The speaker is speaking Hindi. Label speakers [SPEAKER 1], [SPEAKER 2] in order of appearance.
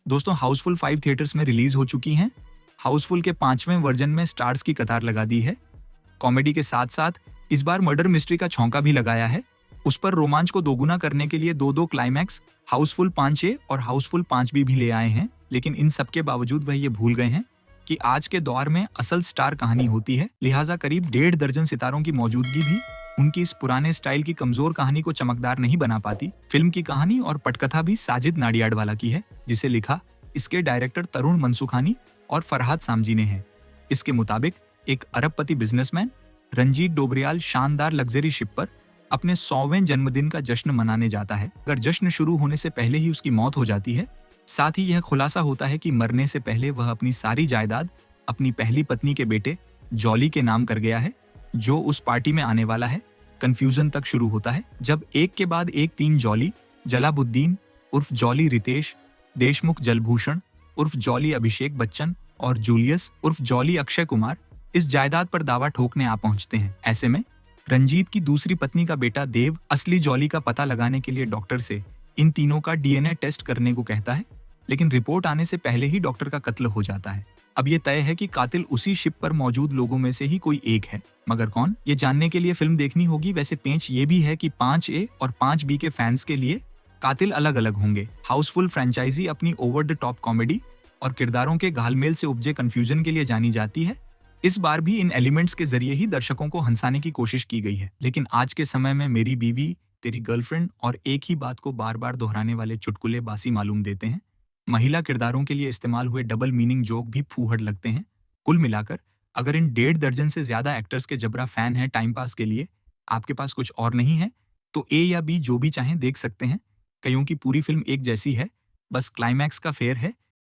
[SPEAKER 1] दोस्तों, हाउसफुल 5 थिएटर्स में रिलीज हो चुकी हैं। हाउसफुल के 5वें वर्जन में स्टार्स की कतार लगा दी है। कॉमेडी के साथ साथ इस बार मर्डर मिस्ट्री का छौंका भी लगाया है। उस पर रोमांच को दोगुना करने के लिए दो क्लाइमैक्स हाउसफुल 5A और हाउसफुल 5B भी ले आए हैं। लेकिन इन सब के बावजूद वह ये भूल गए हैं कि आज के दौर में असल स्टार कहानी होती है, लिहाजा करीब 1.5 दर्जन सितारों की मौजूदगी भी उनकी इस पुराने स्टाइल की कमजोर कहानी को चमकदार नहीं बना पाती। फिल्म की कहानी और पटकथा भी साजिद नाडियाडवाला की है, जिसे लिखा इसके डायरेक्टर तरुण मनसुखानी और फरहाद सामजी ने है। इसके मुताबिक एक अरबपति बिजनेसमैन रंजीत डोबरियाल शानदार लग्जरी शिप पर अपने 100वें जन्मदिन का जश्न मनाने जाता है। अगर जश्न शुरू होने से पहले ही उसकी मौत हो जाती है। साथ ही यह खुलासा होता है कि मरने से पहले वह अपनी सारी जायदाद अपनी पहली पत्नी के बेटे जॉली के नाम कर गया है, जो उस पार्टी में आने वाला है। कंफ्यूजन तक शुरू होता है जब एक के बाद एक 3 जॉली, जलाबुद्दीन उर्फ जॉली रितेश, देशमुख जलभूषण उर्फ जॉली अभिषेक बच्चन और जूलियस उर्फ जॉली अक्षय कुमार इस जायदाद पर दावा ठोकने आ पहुंचते हैं। ऐसे में रंजीत की दूसरी पत्नी का बेटा देव असली जॉली का पता लगाने के लिए डॉक्टर से इन तीनों का डीएनए टेस्ट करने को कहता है, लेकिन रिपोर्ट आने से पहले ही डॉक्टर का कत्ल हो जाता है। अब ये तय है कि कातिल उसी शिप पर मौजूद लोगों में से ही कोई एक है, मगर कौन, ये जानने के लिए फिल्म देखनी होगी। वैसे पेंच ये भी है कि 5A और 5B के फैंस के लिए कातिल अलग अलग होंगे। हाउसफुल फ्रेंचाइजी अपनी ओवर द टॉप कॉमेडी और किरदारों के घालमेल से उपजे कंफ्यूजन के लिए जानी जाती है। इस बार भी इन एलिमेंट्स के जरिए ही दर्शकों को हंसाने की कोशिश की गई है। लेकिन आज के समय में मेरी बीवी, तेरी गर्लफ्रेंड और एक ही बात को बार बार दोहराने वाले चुटकुले बासी मालूम देते हैं। महिला किरदारों के लिए इस्तेमाल हुए डबल मीनिंग जोक भी फूहड़ लगते हैं। कुल मिलाकर अगर इन 1.5 दर्जन से ज्यादा एक्टर्स के जबरा फैन हैं टाइम पास के लिए, आपके पास कुछ और नहीं है, तो A या B जो भी चाहें देख सकते हैं। कईयों की पूरी फिल्म एक जैसी है, बस क्लाइमैक्स का फेर है